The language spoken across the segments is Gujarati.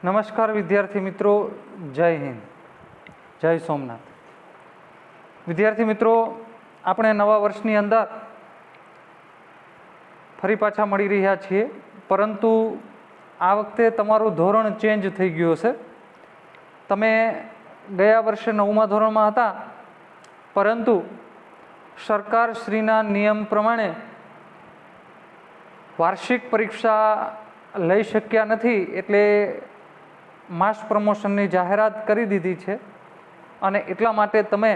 નમસ્કાર વિદ્યાર્થી મિત્રો, જય હિન્દ, જય સોમનાથ. વિદ્યાર્થી મિત્રો, આપણે નવા વર્ષની અંદર ફરી પાછા મળી રહ્યા છીએ, પરંતુ આ વખતે તમારું ધોરણ ચેન્જ થઈ ગયું હશે. તમે ગયા વર્ષે 9મા ધોરણમાં હતા, પરંતુ સરકારશ્રીના નિયમ પ્રમાણે વાર્ષિક પરીક્ષા લઈ શક્યા નથી, એટલે માસ પ્રમોશનની જાહેરાત કરી દીધી છે અને એટલા માટે તમે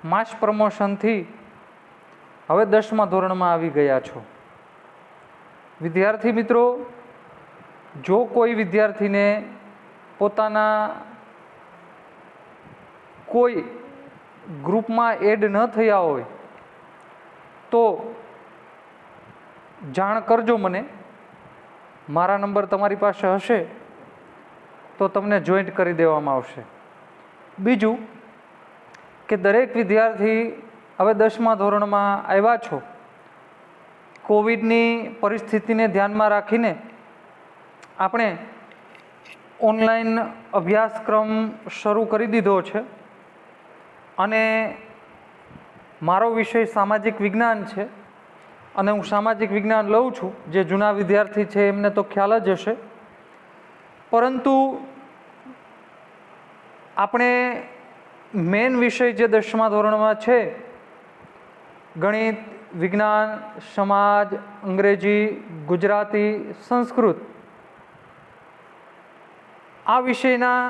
માસ પ્રમોશનથી હવે 10મા ધોરણમાં આવી ગયા છો. વિદ્યાર્થી મિત્રો, જો કોઈ વિદ્યાર્થીને પોતાના કોઈ ગ્રુપમાં એડ ન થયા હોય તો જાણ કરજો મને. મારા નંબર તમારી પાસે હશે તો તમને જોઈન્ટ કરી દેવામાં આવશે. બીજું કે દરેક વિદ્યાર્થી હવે 10મા ધોરણમાં આવ્યા છો, કોવિડની પરિસ્થિતિને ધ્યાનમાં રાખીને આપણે ઓનલાઈન અભ્યાસક્રમ શરૂ કરી દીધો છે અને મારો વિષય સામાજિક વિજ્ઞાન છે અને હું સામાજિક વિજ્ઞાન લઉં છું. જે જૂના વિદ્યાર્થી છે એમને તો ખ્યાલ જ હશે, પરંતુ આપણે મેઇન વિષય જે 10મા ધોરણમાં છે, ગણિત, વિજ્ઞાન, સમાજ, અંગ્રેજી, ગુજરાતી, સંસ્કૃત, આ વિષયના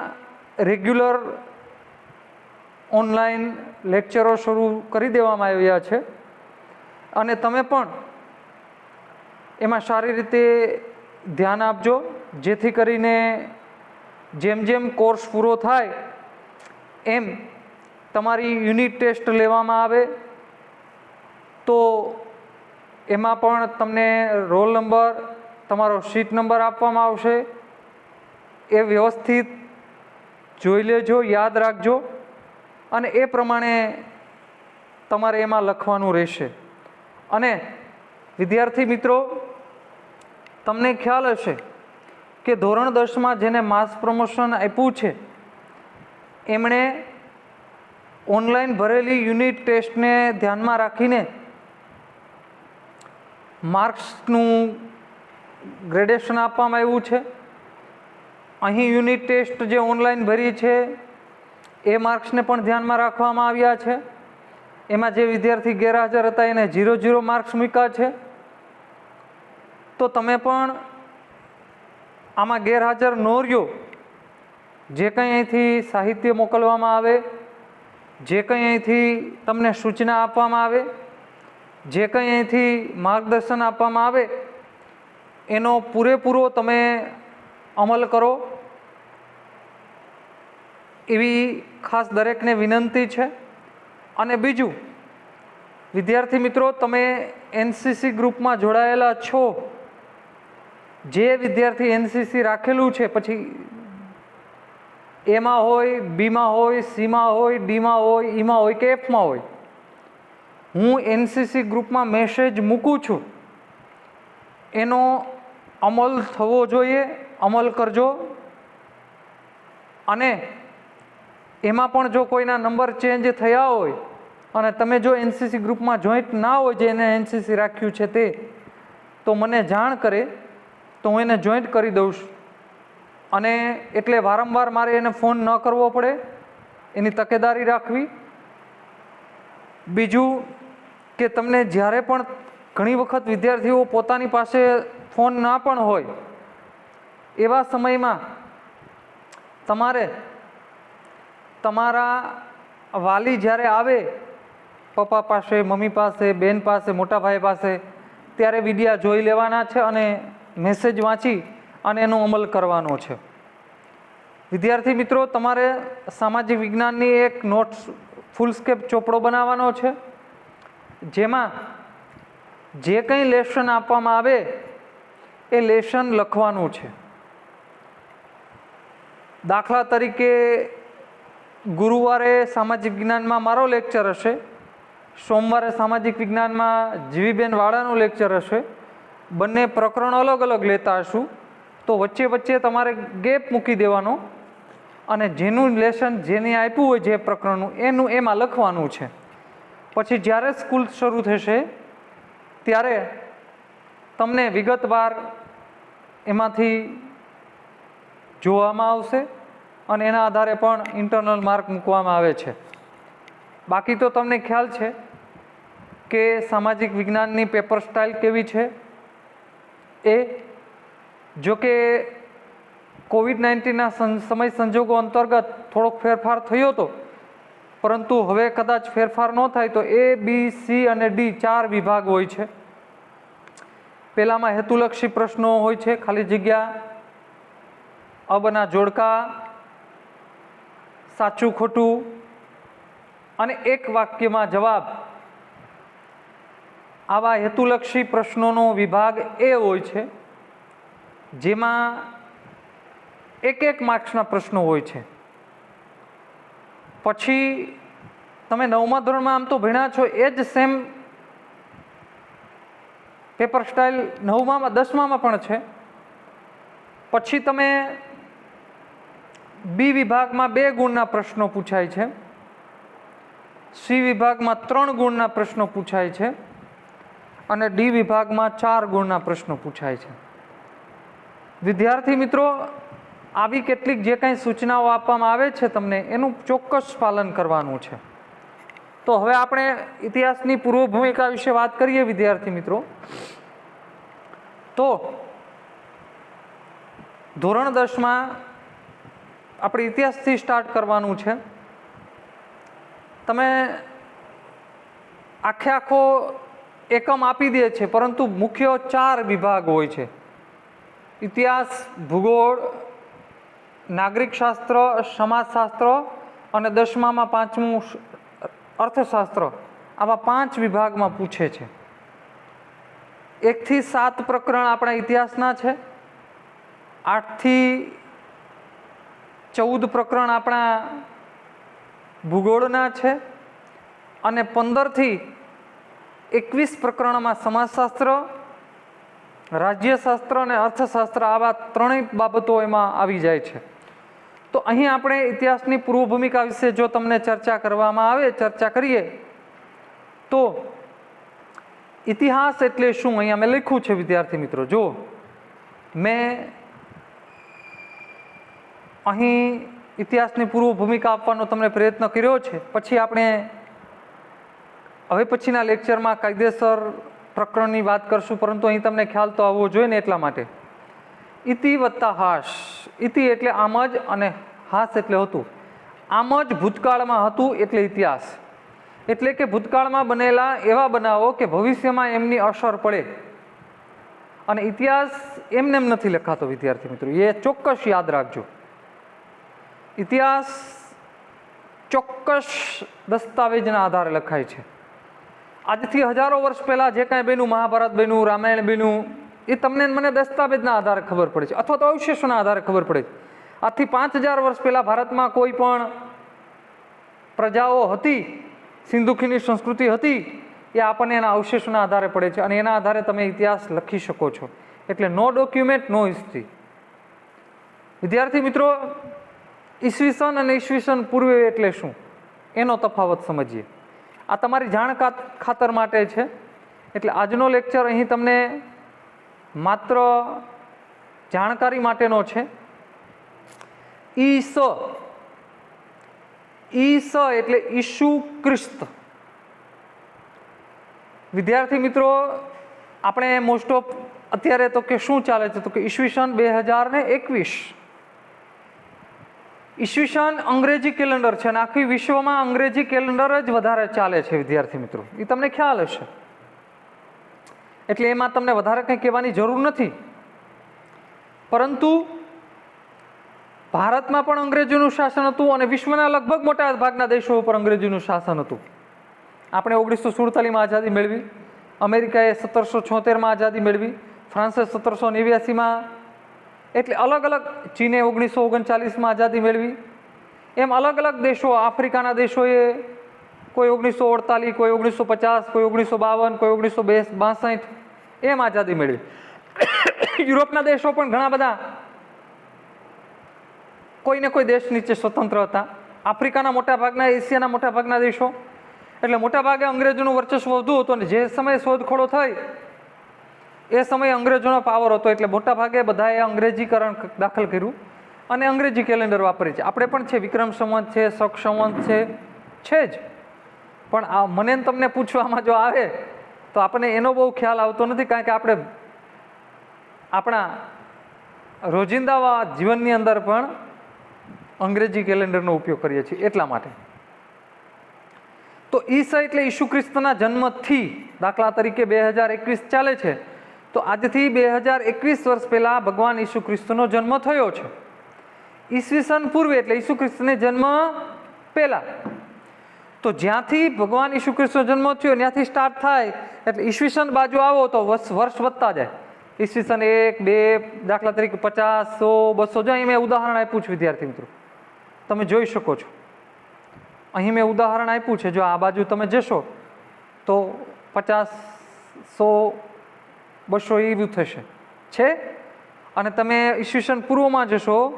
રેગ્યુલર ઓનલાઈન લેક્ચરો શરૂ કરી દેવામાં આવ્યા છે અને તમે પણ એમાં સારી રીતે ધ્યાન આપજો, જેથી કરીને જેમ જેમ કોર્સ પૂરો થાય એમ તમારી યુનિટ ટેસ્ટ લેવામાં આવે તો એમાં પણ તમને રોલ નંબર, તમારો સીટ નંબર આપવામાં આવશે. એ વ્યવસ્થિત જોઈ લેજો, યાદ રાખજો અને એ પ્રમાણે તમારે એમાં લખવાનું રહેશે. અને વિદ્યાર્થી મિત્રો, તમને ખ્યાલ હશે કે ધોરણ 10માં જેને માસ પ્રમોશન આપ્યું છે એમણે ઓનલાઈન ભરેલી યુનિટ ટેસ્ટને ધ્યાનમાં રાખીને માર્ક્સનું ગ્રેડેશન આપવામાં આવ્યું છે. અહીં યુનિટ ટેસ્ટ જે ઓનલાઈન ભરી છે એ માર્ક્સને પણ ધ્યાનમાં રાખવામાં આવ્યા છે. એમાં જે વિદ્યાર્થી ગેરહાજર હતા એને 0 માર્ક્સ મૂક્યા છે. તો તમે પણ આમાં ગેરહાજર ન રહ્યો. જે કંઈ અહીંથી સાહિત્ય મોકલવામાં આવે, જે કંઈ અહીંથી તમને સૂચના આપવામાં આવે, જે કંઈ અહીંથી માર્ગદર્શન આપવામાં આવે એનો પૂરેપૂરો તમે અમલ કરો એવી ખાસ દરેકને વિનંતી છે. અને બીજું, વિદ્યાર્થી મિત્રો, તમે એનસીસી ગ્રુપમાં જોડાયેલા છો. જે વિદ્યાર્થી એનસીસી રાખેલું છે, પછી એમાં હોય, બીમાં હોય, સીમાં હોય, ડીમાં હોય, ઈમાં હોય કે એફમાં હોય, હું એનસીસી ગ્રુપમાં મેસેજ મૂકું છું એનો અમલ થવો જોઈએ. અમલ કરજો. અને એમાં પણ જો કોઈના નંબર ચેન્જ થયા હોય અને તમે જો એનસીસી ગ્રુપમાં જોઈન્ટ ના હોય, જેને એનસીસી રાખ્યું છે તે, તો મને જાણ કરે તો હું એને જોઈન્ટ કરી દઉં છું. અને એટલે વારંવાર મારે એને ફોન ન કરવો પડે, એની તકેદારી રાખવી. બીજું કે તમને જ્યારે પણ ઘણી વખત વિદ્યાર્થીઓ પોતાની પાસે ફોન ના પણ હોય, એવા સમયમાં તમારે તમારા વાલી જ્યારે આવે, પપ્પા પાસે, મમ્મી પાસે, બેન પાસે, મોટા ભાઈ પાસે, ત્યારે વિડિયા જોઈ લેવાના છે અને મેસેજ વાંચી અને એનો અમલ કરવાનો છે. વિદ્યાર્થી મિત્રો, તમારે સામાજિક વિજ્ઞાનની એક નોટ્સ ફૂલસ્કેપ ચોપડો બનાવવાનો છે, જેમાં જે કંઈ લેસન આપવામાં આવે એ લેસન લખવાનું છે. દાખલા તરીકે ગુરુવારે સામાજિક વિજ્ઞાનમાં મારો લેક્ચર હશે, સોમવારે સામાજિક વિજ્ઞાનમાં જીવીબેન વાળાનું લેક્ચર હશે. બંને પ્રકરણ અલગ અલગ લેતા હશું તો વચ્ચે વચ્ચે તમારે ગેપ મૂકી દેવાનો અને જેનું લેસન જેને આપ્યું હોય જે પ્રકરણનું એનું એમાં લખવાનું છે. પછી જ્યારે સ્કૂલ શરૂ થશે ત્યારે તમને વિગતવાર એમાંથી જોવામાં આવશે અને એના આધારે પણ ઇન્ટરનલ માર્ક મૂકવામાં આવે છે. બાકી તો તમને ખ્યાલ છે કે સામાજિક વિજ્ઞાનની પેપર સ્ટાઇલ કેવી છે. એ જો કે કોવિડ-19ના સમય સંજોગો અંતર્ગત થોડોક ફેરફાર થયો હતો, પરંતુ હવે કદાચ ફેરફાર ન થાય તો A, B, C અને D 4 વિભાગ હોય છે. પહેલામાં હેતુલક્ષી પ્રશ્નો હોય છે, ખાલી જગ્યા, અબના જોડકા, સાચું ખોટું અને એક વાક્યમાં જવાબ. આવા હેતુલક્ષી પ્રશ્નોનો વિભાગ એ હોય છે જેમાં એક માર્ક્સના પ્રશ્નો હોય છે. પછી તમે 9મા ધોરણમાં આમ તો ભણ્યા છો એ જ સેમ પેપર સ્ટાઇલ 9મામાં 10મામાં પણ છે. પછી તમે B વિભાગમાં 2 ગુણના પ્રશ્નો પૂછાય છે, C વિભાગમાં 3 ગુણના પ્રશ્નો પૂછાય છે અને D વિભાગમાં 4 ગુણના પ્રશ્નો પૂછાય છે. વિદ્યાર્થી મિત્રો, આવી કેટલીક જે કાંઈ સૂચનાઓ આપવામાં આવે છે તમને એનું ચોક્કસ પાલન કરવાનું છે. તો હવે આપણે ઇતિહાસની પૂર્વ ભૂમિકા વિશે વાત કરીએ વિદ્યાર્થી મિત્રો. તો ધોરણ 10માં આપણે ઇતિહાસથી સ્ટાર્ટ કરવાનું છે. તમે આખો એકમ આપી દે છે, પરંતુ મુખ્ય 4 વિભાગ હોય છે: ઇતિહાસ, ભૂગોળ, નાગરિક શાસ્ત્ર, સમાજશાસ્ત્ર અને 10મામાં 5મું અર્થશાસ્ત્ર. આવા 5 વિભાગમાં પૂછે છે. 1 થી 7 પ્રકરણ આપણા ઇતિહાસના છે, 8 થી 14 પ્રકરણ આપણા ભૂગોળના છે અને 15 થી 21 પ્રકરણમાં સમાજશાસ્ત્ર, રાજ્યશાસ્ત્ર અને અર્થશાસ્ત્ર, આવા 3 બાબતો એમાં આવી જાય છે. તો અહીં આપણે ઇતિહાસની પૂર્વ ભૂમિકા વિશે જો તમને ચર્ચા કરીએ તો ઇતિહાસ એટલે શું અહીંયા મેં લખ્યું છે વિદ્યાર્થી મિત્રો. જો મેં અહીં ઇતિહાસની પૂર્વ ભૂમિકા આપવાનો તમને પ્રયત્ન કર્યો છે. પછી આપણે હવે પછીના લેક્ચરમાં કાયદેસર પ્રકરણની વાત કરશું, પરંતુ અહીં તમને ખ્યાલ તો આવવો જોઈએ ને એટલા માટે. ઇતિ વત્તા હાસ. ઇતિ એટલે આમ જ અને હાસ એટલે હતું. આમ જ ભૂતકાળમાં હતું એટલે ઇતિહાસ. એટલે કે ભૂતકાળમાં બનેલા એવા બનાવો કે ભવિષ્યમાં એમની અસર પડે. અને ઇતિહાસ એમને એમ નથી લખાતો વિદ્યાર્થી મિત્રો, એ ચોક્કસ યાદ રાખજો. ઇતિહાસ ચોક્કસ દસ્તાવેજના આધારે લખાય છે. આજથી હજારો વર્ષ પહેલાં જે કાંઈ બન્યું, મહાભારત બન્યું, રામાયણ બન્યું, એ તમને મને દસ્તાવેજના આધારે ખબર પડે છે, અથવા તો અવશેષોના આધારે ખબર પડે છે. આજથી 5000 વર્ષ પહેલાં ભારતમાં કોઈ પણ પ્રજાઓ હતી, સિંધુખીની સંસ્કૃતિ હતી, એ આપણને એના અવશેષોના આધારે પડે છે અને એના આધારે તમે ઇતિહાસ લખી શકો છો. એટલે નો ડોક્યુમેન્ટ નો હિસ્ટ્રી. વિદ્યાર્થી મિત્રો, ઈસવીસન અને ઈસવીસન પૂર્વે એટલે શું એનો તફાવત સમજીએ. આ તમારી જાણ ખાતર માટે છે. એટલે આજનો લેક્ચર અહીં તમને માત્ર જાણકારી માટેનો છે. ઈસ એટલે ઈસુ ખ્રિસ્ત. વિદ્યાર્થી મિત્રો, આપણે મોસ્ટ ઓફ અત્યારે તો કે શું ચાલે છે તો કે ઈસવીસન 2021. ઈસવીસન અંગ્રેજી કેલેન્ડર છે અને આખી વિશ્વમાં અંગ્રેજી કેલેન્ડર જ વધારે ચાલે છે વિદ્યાર્થી મિત્રો, એ તમને ખ્યાલ હશે. એટલે એમાં તમને વધારે કંઈ કહેવાની જરૂર નથી. પરંતુ ભારતમાં પણ અંગ્રેજીનું શાસન હતું અને વિશ્વના લગભગ મોટા ભાગના દેશો ઉપર અંગ્રેજીનું શાસન હતું. આપણે 1947માં આઝાદી મેળવી, અમેરિકાએ 1776માં આઝાદી મેળવી, ફ્રાન્સે 1789માં, એટલે અલગ અલગ, ચીને 1939માં આઝાદી મેળવી. એમ અલગ અલગ દેશો, આફ્રિકાના દેશોએ કોઈ 1948, કોઈ 1950, કોઈ 1952, કોઈ 1962 એમ આઝાદી મેળવી. યુરોપના દેશો પણ ઘણા બધા કોઈને કોઈ દેશ નીચે સ્વતંત્ર હતા. આફ્રિકાના મોટાભાગના, એશિયાના મોટાભાગના દેશો, એટલે મોટાભાગે અંગ્રેજોનું વર્ચસ્વ વધુ હતું. અને જે સમયે શોધખોળો થઈ એ સમયે અંગ્રેજોનો પાવર હતો, એટલે મોટાભાગે બધાએ અંગ્રેજીકરણ દાખલ કર્યું અને અંગ્રેજી કેલેન્ડર વાપરે છે. આપણે પણ છે, વિક્રમ સંવત છે, શક સંવત છે જ. પણ આ મને તમને પૂછવામાં જો આવે તો આપણને એનો બહુ ખ્યાલ આવતો નથી, કારણ કે આપણે આપણા રોજિંદા જીવનની અંદર પણ અંગ્રેજી કેલેન્ડરનો ઉપયોગ કરીએ છીએ એટલા માટે. તો ઈસા એટલે ઈસુ ખ્રિસ્તના જન્મથી, દાખલા તરીકે 2021 ચાલે છે, તો આજથી 2021 વર્ષ પહેલાં ભગવાન ઈસુ ખ્રિસ્તનો જન્મ થયો છે. ઈસવીસન પૂર્વે એટલે ઈસુ ખ્રિસ્તને જન્મ પહેલાં. તો જ્યાંથી ભગવાન ઈસુ ખ્રિસ્તનો જન્મ થયો ત્યાંથી સ્ટાર્ટ થાય એટલે ઈસવીસન બાજુ આવો તો વર્ષ વધતા જાય. ઈસવીસન 1, 2, દાખલા તરીકે 50, 100, 200. જો અહીં મેં ઉદાહરણ આપ્યું છે વિદ્યાર્થી મિત્રો, તમે જોઈ શકો છો. અહીં મેં ઉદાહરણ આપ્યું છે. જો આ બાજુ તમે જશો તો 50, 100, 200 એવું થશે છે. અને તમે ઈસવીસન પૂર્વમાં જશો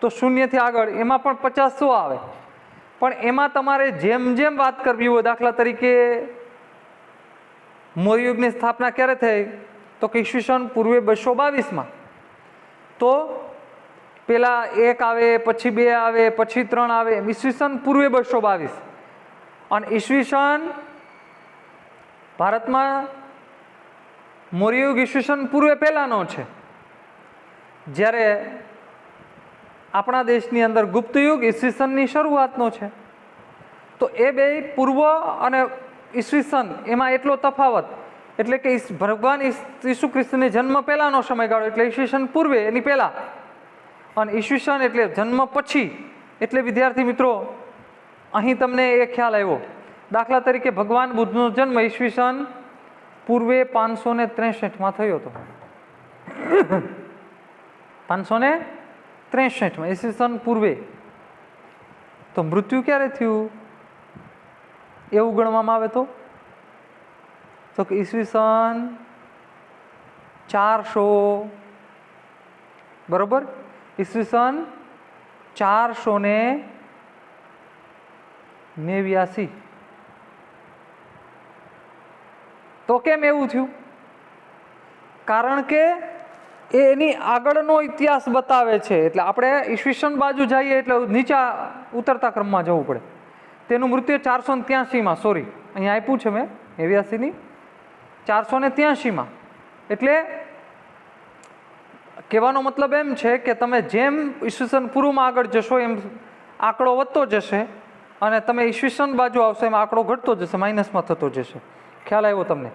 તો શૂન્યથી આગળ એમાં પણ 50, 100 આવે. પણ એમાં તમારે જેમ જેમ વાત કરવી હોય, દાખલા તરીકે મૌર્યયુગની સ્થાપના ક્યારે થઈ તો કે ઈસવીસન પૂર્વે 222માં. તો પેલા 1 આવે, પછી 2 આવે, પછી 3 આવે, ઈસવીસન પૂર્વે 222. અને ઈસવીસન ભારતમાં મૌર્યયુગ ઈસવીસન પૂર્વે પહેલાંનો છે, જ્યારે આપણા દેશની અંદર ગુપ્તયુગ ઈસવીસનની શરૂઆતનો છે. તો એ બે પૂર્વ અને ઈસવીસન એમાં એટલો તફાવત, એટલે કે ભગવાન ઈસુ ખ્રિસ્તને જન્મ પહેલાંનો સમયગાળો એટલે ઈસવીસન પૂર્વે એની પહેલાં, અને ઈસવીસન એટલે જન્મ પછી. એટલે વિદ્યાર્થી મિત્રો અહીં તમને એ ખ્યાલ આવ્યો. દાખલા તરીકે ભગવાન બુદ્ધનો જન્મ ઈસવીસન પૂર્વે 563માં થયો હતો. 563માં ઈસવીસન પૂર્વે. તો મૃત્યુ ક્યારે થયું એવું ગણવામાં આવે તો કે ઈસવીસન 400, બરોબર, ઈસવીસન 489. તો કેમ એવું થયું? કારણ કે એની આગળનો ઇતિહાસ બતાવે છે. એટલે આપણે ઈસવીસન બાજુ જઈએ એટલે નીચા ઉતરતા ક્રમમાં જવું પડે. તેનું મૃત્યુ 483માં, સોરી અહીંયા આપ્યું છે મેં 89ની, 483માં. એટલે કહેવાનો મતલબ એમ છે કે તમે જેમ ઈસવીસન પૂર્વમાં આગળ જશો એમ આંકડો વધતો જશે, અને તમે ઈસવીસન બાજુ આવશો એમ આંકડો ઘટતો જશે, માઇનસમાં થતો જશે. ખ્યાલ આવ્યો તમને?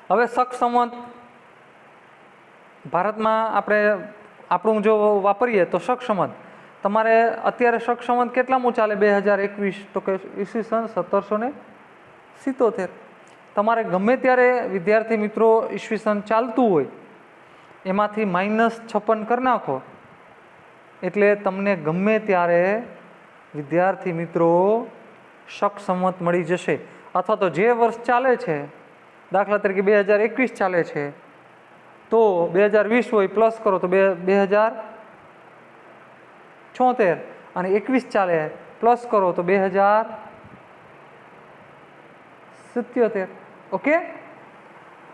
હવે શક સંવત ભારતમાં આપણે આપણું જો વાપરીએ તો શક સંવત તમારે અત્યારે શક સંવત કેટલામું ચાલે 2021? તો કે ઈસવીસન 1777. તમારે ગમે ત્યારે વિદ્યાર્થી મિત્રો ઈસવીસન ચાલતું હોય એમાંથી -56 કરી નાખો એટલે તમને ગમે ત્યારે વિદ્યાર્થી મિત્રો શક સંવત મળી જશે. અથવા તો જે વર્ષ ચાલે છે, દાખલા તરીકે 2021 ચાલે છે તો 2020 હોય પ્લસ કરો તો 2076, અને 21 ચાલે પ્લસ કરો તો 2077. ઓકે?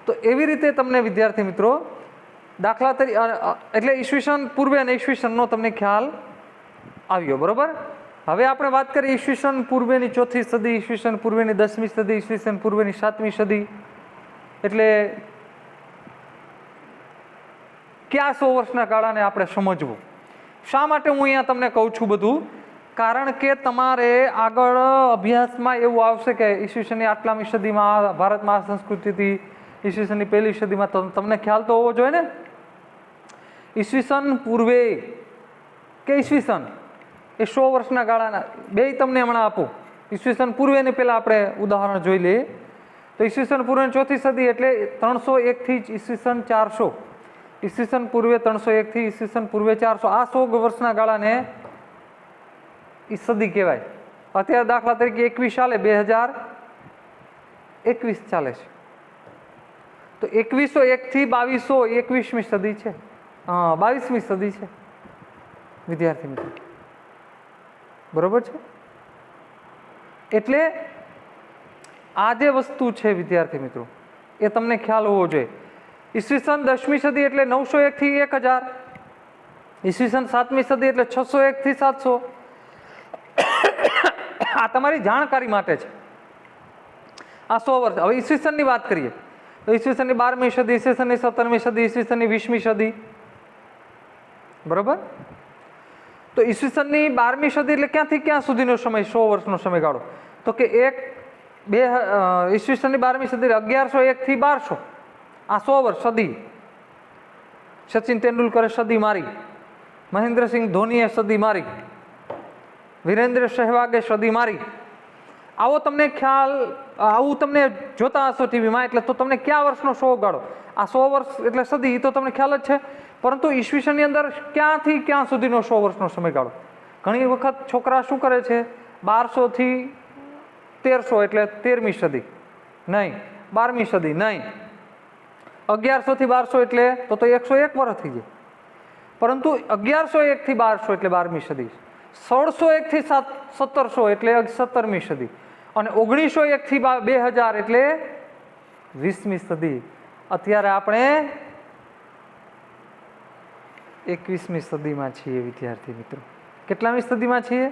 તો એવી રીતે તમને વિદ્યાર્થી મિત્રો દાખલા તરીકે એટલે ઈસવીસન પૂર્વે અને ઈસવીસનનો તમને ખ્યાલ આવ્યો, બરોબર. હવે આપણે વાત કરીએ ઈસવીસન પૂર્વેની 4થી સદી, ઈસવીસન પૂર્વેની 10મી સદી, ઈસવીસન પૂર્વેની 7મી સદી. એટલે કયા 100 વર્ષના ગાળાને આપણે સમજવું? શા માટે હું અહીંયા તમને કહું છું બધું? કારણ કે તમારે આગળ અભ્યાસમાં એવું આવશે કે ઈસવીસનની આટલામી સદીમાં ભારતમાં આ સંસ્કૃતિ હતી, ઈસવીસનની 1લી સદીમાં. તમને ખ્યાલ તો હોવો જોઈએ ને. ઈસવીસન પૂર્વે કે ઈસવીસન એ 100 વર્ષના ગાળાના બે તમને હમણાં આપું. ઈસવીસન પૂર્વેની પહેલાં આપણે ઉદાહરણ જોઈ લઈએ. તો ઈસવીસન પૂર્વેની 4થી સદી એટલે 301થી ઈસવીસન 400. ઈસવીસન પૂર્વે 301થી ઈસવીસન પૂર્વે 400. આ 100 વર્ષના ગાળાને એ સદી કહેવાય. અત્યારે દાખલા તરીકે 21 ચાલે, 2021 ચાલે છે. તો 2101થી 2200 21મી સદી છે. 22મી સદી છે વિદ્યાર્થી મિત્રો, બરોબર છે. એટલે આ જે વસ્તુ છે વિદ્યાર્થી મિત્રો એ તમને ખ્યાલ હોવો જોઈએ. ઈસવીસન 10મી સદી એટલે 901 થી 1000, ઈસવીસન 7મી સદી એટલે 601 થી 700. આ તમારી જાણકારી માટે છે. આ 100 વર્ષ. હવે ઈસવીસનની વાત કરીએ તો ઈસવીસનની 12મી સદી, ઈસવીસનની 17મી સદી, ઈસવીસનની 20મી સદી, બરોબર. તો ઈસવીસનની 12મી સદી એટલે ક્યાંથી ક્યાં સુધીનો સમય, 100 વર્ષનો સમયગાળો. તો કે ઈસવીસનની 12મી સદી 1101 થી 1200, આ 100 વર્ષ સદી. સચિન તેંડુલકરે સદી મારી, મહેન્દ્રસિંહ ધોનીએ સદી મારી, વિરેન્દ્ર સહેવાગે સદી મારી. આવો તમને ખ્યાલ, આવું તમને જોતા હશો ટીવીમાં, એટલે તો તમને કયા વર્ષનો 100 ગાળો, આ 100 વર્ષ એટલે સદી, તો તમને ખ્યાલ જ છે. પરંતુ ઈસવીસનની અંદર ક્યાંથી ક્યાં સુધીનો 100 વર્ષનો સમયગાળો. ઘણી વખત છોકરા શું કરે છે, 1200 થી 1300 એટલે 13મી સદી નહીં, 12મી સદી નહીં, 1100 થી 1200 એટલે તો 101 વર્ષ થઈ જાય. પરંતુ 1101 થી 1200 એટલે 12મી સદી, 1601 થી 1700 એટલે 17મી સદી, અને 1901 થી 2000 એટલે 20મી સદી. અત્યારે આપણે 21મી સદીમાં છીએ વિદ્યાર્થી મિત્રો. કેટલામી સદીમાં છીએ?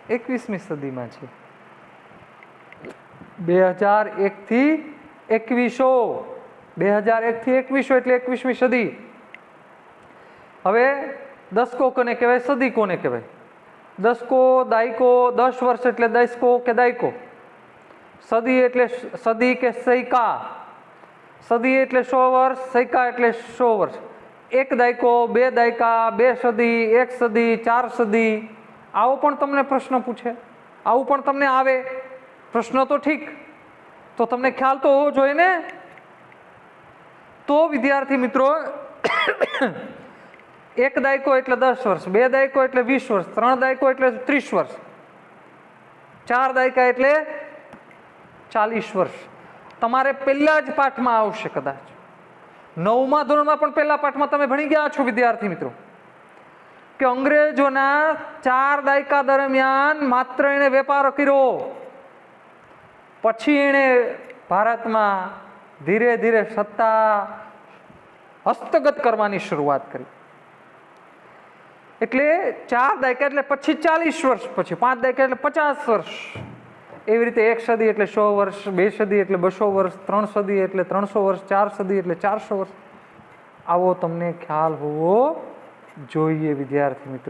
21મી સદીમાં છીએ. 2001 થી 2100, 2001 થી 2100 એટલે 21મી સદી. હવે દશકો કોને કહેવાય, સદી કોને કહેવાય? દશકો, દાયકો, 10 વર્ષ એટલે દશકો કે દાયકો. સદી એટલે સદી કે સૈકા. સદી એટલે 100 વર્ષ, સૈકા એટલે 100 વર્ષ. એક દાયકો, 2 દાયકા, 2 સદી, 1 સદી, 4 સદી. આવો પણ તમને પ્રશ્ન પૂછે, આવું પણ તમને આવે પ્રશ્ન, તો ઠીક, તો તમને ખ્યાલ તો હોવો જોઈએ ને. તો વિદ્યાર્થી મિત્રો, એક દાયકો એટલે 10 વર્ષ, 2 દાયકો એટલે 20 વર્ષ, 3 દાયકો એટલે 30 વર્ષ, 4 દાયકા એટલે 40 વર્ષ. તમારે પહેલા જ પાઠમાં આવશે, કદાચ 9મા ધોરણમાં પણ પહેલા પાઠમાં તમે ભણી ગયા છો વિદ્યાર્થી મિત્રો, કે અંગ્રેજોના 4 દાયકા દરમિયાન માત્ર એણે વેપાર કર્યો, પછી એણે ભારતમાં ધીરે ધીરે સત્તા હસ્તગત કરવાની શરૂઆત કરી. એટલે 4 દાયકા એટલે પછી 40 વર્ષ, પછી 5 દાયકા એટલે 50 વર્ષ. એવી રીતે 1 સદી એટલે 100 વર્ષ, 2 સદી એટલે 200 વર્ષ, 3 સદી એટલે 300 વર્ષ, 4 સદી એટલે 400 વર્ષ. આવો તમને ખ્યાલ હોવો જોઈએ વિદ્યાર્થી મિત્રો.